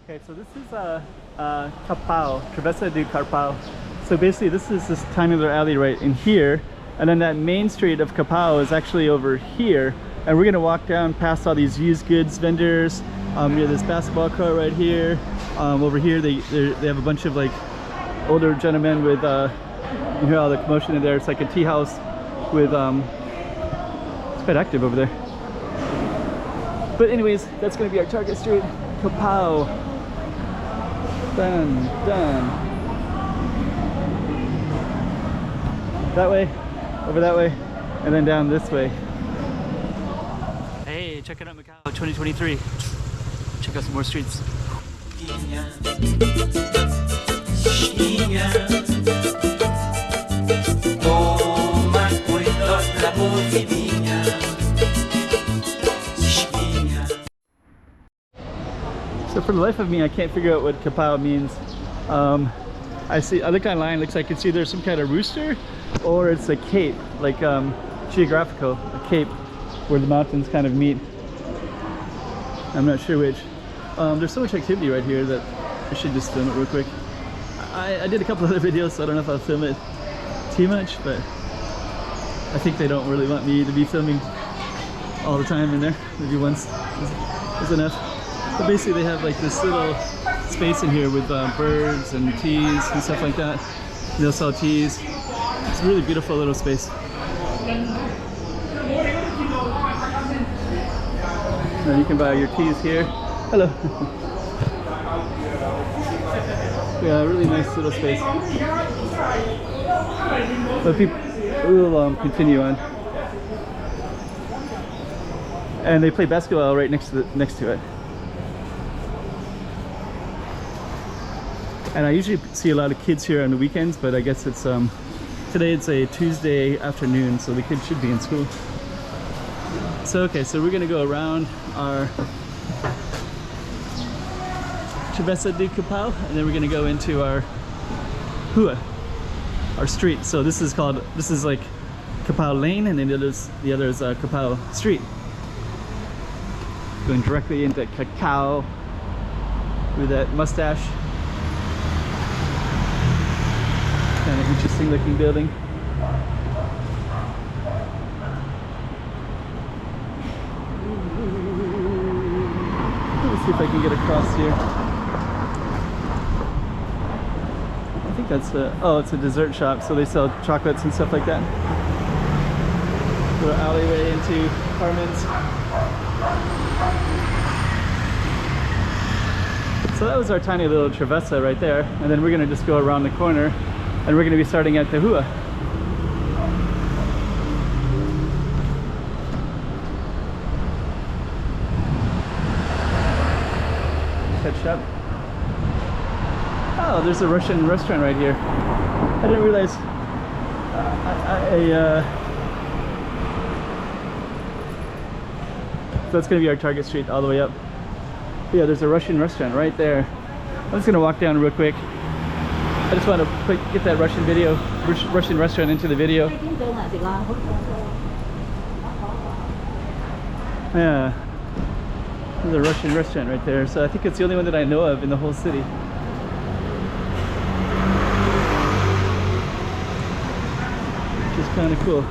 Okay, so this is Capao, Travessa do Capao. So basically this is this tiny little alley right in here, and then that main street of Capao is actually over here, and we're gonna walk down past all these used goods vendors. Near this basketball court right here. Over here they have a bunch of like older gentlemen with you hear all the commotion in there. It's like a tea house with it's quite active over there. But anyways, that's gonna be our target street, Capao. Done. That way, over that way, and then down this way. Hey, check it out, Macau 2023. Check out some more streets. So for the life of me, I can't figure out what Capao means. I looked online, looks like it's either some kind of rooster or it's a cape, like geographical, a cape where the mountains kind of meet. I'm not sure which. There's so much activity right here that I should just film it real quick. I did a couple other videos, so I don't know if I'll film it too much, but I think they don't really want me to be filming all the time in there. Maybe once is enough. But basically they have like this little space in here with birds and teas and stuff like that. And they'll sell teas. It's a really beautiful little space. And you can buy your teas here. Hello. Yeah, really nice little space. But we'll continue on. And they play basketball right next to it. And I usually see a lot of kids here on the weekends, but I guess it's today it's a Tuesday afternoon, so the kids should be in school. So okay, so we're gonna go around our Travessa do Capao, and then we're gonna go into our Rua, our street. So this is like Capao Lane, and then the other is Capao Street. Going directly into Cacao with that mustache. Kind of interesting looking building. Let's see if I can get across here. I think that's oh, it's a dessert shop, so they sell chocolates and stuff like that. Little alleyway into apartments. So that was our tiny little Travessa right there, and then we're gonna just go around the corner, and we're gonna be starting at the Rua. Catch up. Oh, there's a Russian restaurant right here. I didn't realize. So that's gonna be our target street all the way up. Yeah, there's a Russian restaurant right there. I'm just gonna walk down real quick. I just want to get that Russian restaurant into the video. Yeah, there's a Russian restaurant right there. So I think it's the only one that I know of in the whole city. Which is kind of cool.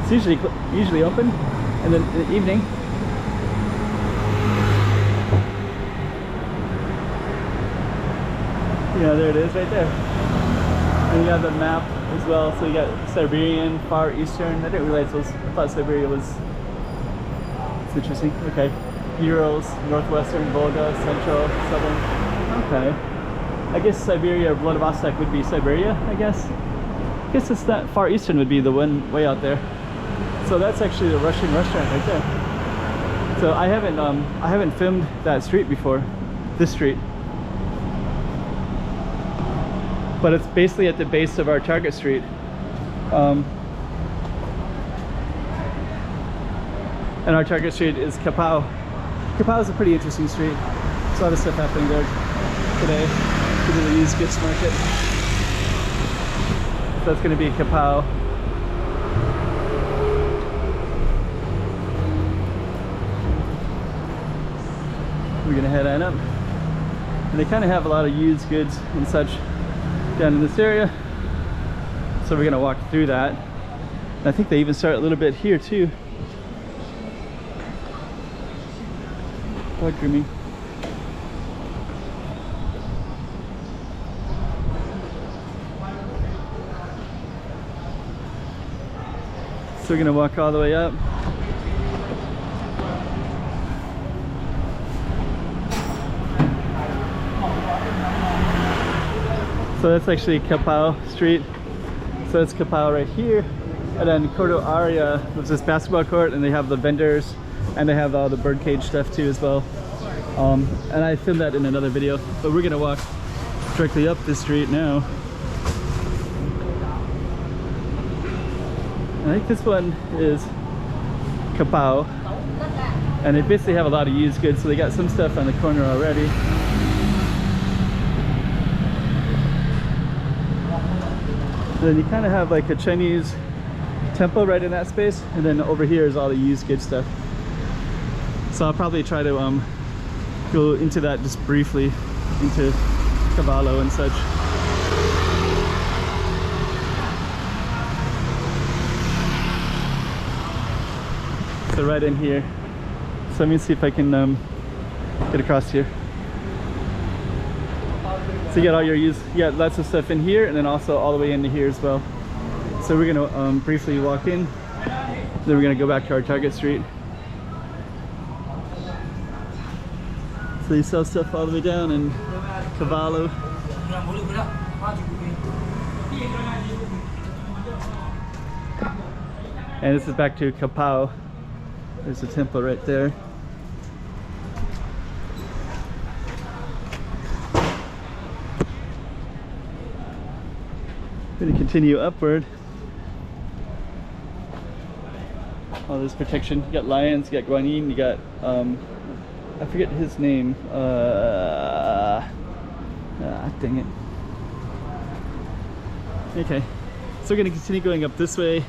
It's usually open, and then in the evening. Yeah, there it is right there. And you have the map as well, so you got Siberian, Far Eastern. I didn't realize I thought Siberia was, it's interesting. Okay, Urals, Northwestern, Volga, Central, Southern. Okay. I guess Siberia, Vladivostok would be Siberia, I guess. I guess it's not, Far Eastern would be the one way out there. So that's actually the Russian restaurant right there. So I haven't filmed that street before, this street. But it's basically at the base of our target street. And our target street is Capao. Capao is a pretty interesting street. There's a lot of stuff happening there today. To the used goods market. So that's going to be Capao. we're gonna head on up. And they kind of have a lot of used goods and such down in this area. So we're gonna walk through that. And I think they even start a little bit here too. Dog grooming. So we're gonna walk all the way up. So that's actually Capao Street. So that's Capao right here. And then Cordo Aria was this basketball court, and they have the vendors and they have all the birdcage stuff too as well. And I filmed that in another video, but we're gonna walk directly up this street now. I think this one is Capao, and they basically have a lot of used goods, so they got some stuff on the corner already. And then you kind of have like a Chinese temple right in that space, and then over here is all the used goods stuff. So I'll probably try to go into that just briefly, into Cavallo and such. So right in here. So let me see if I can get across here. So you got all your you got lots of stuff in here, and then also all the way into here as well. So we're gonna briefly walk in, then we're gonna go back to our target street. So you sell stuff all the way down in Cavallo. And this is back to Capao. There's a temple right there. We're gonna continue upward. Oh, there's protection. You got lions, you got guanyin, you got I forget his name. Dang it. Okay, so we're gonna continue going up this way.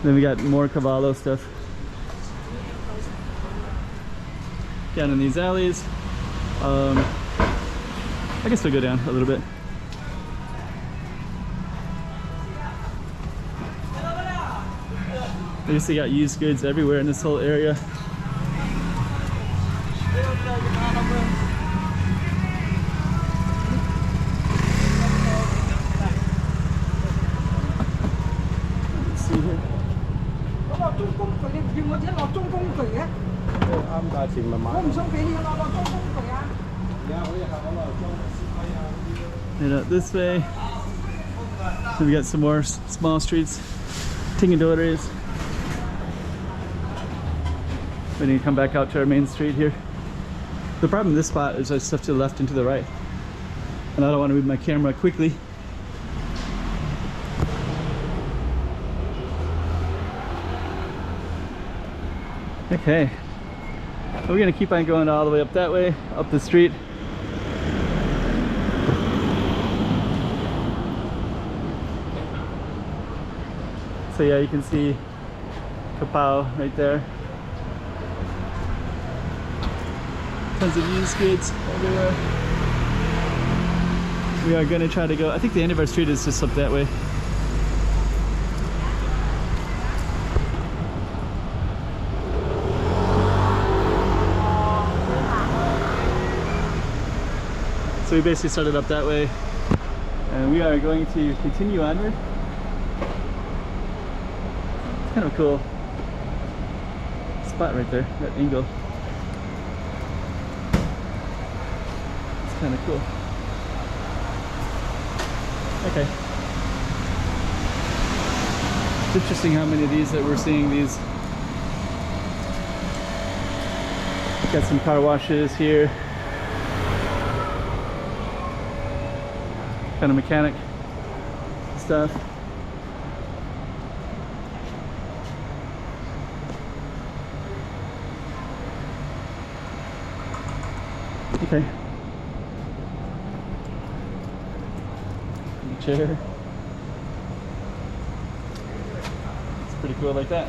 Then we got more Cavallo stuff down in these alleys. I guess we'll go down a little bit. I guess they got used goods everywhere in this whole area. Let's see here. Head out this way. So we got some more small streets, Tingadores. We need to come back out to our main street here. The problem in this spot is there's stuff to the left and to the right, and I don't want to move my camera quickly. Okay, so we're gonna keep on going all the way up that way, up the street. So yeah, you can see Capao right there. Tons of used goods everywhere. We are gonna try to go, I think the end of our street is just up that way. So we basically started up that way, and we are going to continue onward. It's kind of a cool spot right there, that angle. It's kind of cool. Okay. It's interesting how many of these that we're seeing these. Got some car washes here. Kind of mechanic stuff. Okay. Chair. It's pretty cool like that.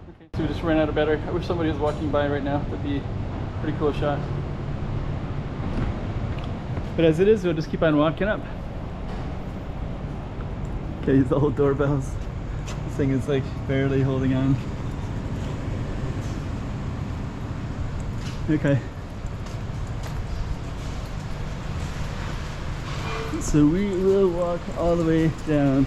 Okay, so we just ran out of battery. I wish somebody was walking by right now. That'd be Pretty cool shot. But as it is, we'll just keep on walking up. Okay, these old doorbells. This thing is like barely holding on. Okay. So we will walk all the way down.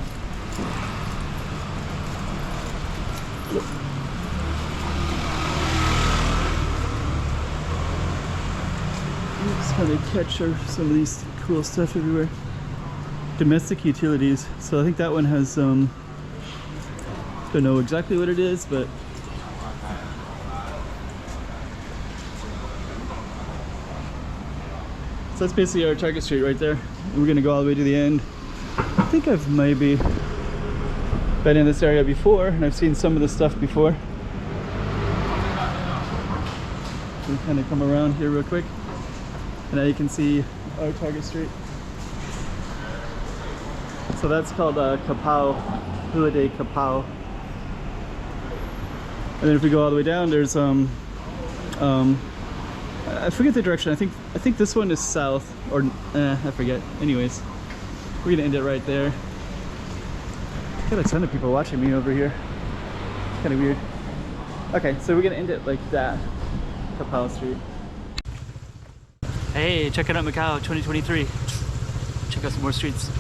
Just kind of catch some of these cool stuff everywhere. Domestic utilities. So I think that one has don't know exactly what it is, but so that's basically our target street right there. And we're gonna go all the way to the end. I think I've maybe been in this area before, and I've seen some of the stuff before. We kind of come around here real quick, and now you can see our target street. So that's called Capao, Holiday Capao. And then if we go all the way down, there's I forget the direction. I think this one is south, or I forget. Anyways, we're gonna end it right there. Got a ton of people watching me over here. It's kind of weird. Okay, so we're gonna end it like that. Capao Street. Hey, check it out, Macau 2023. Check out some more streets.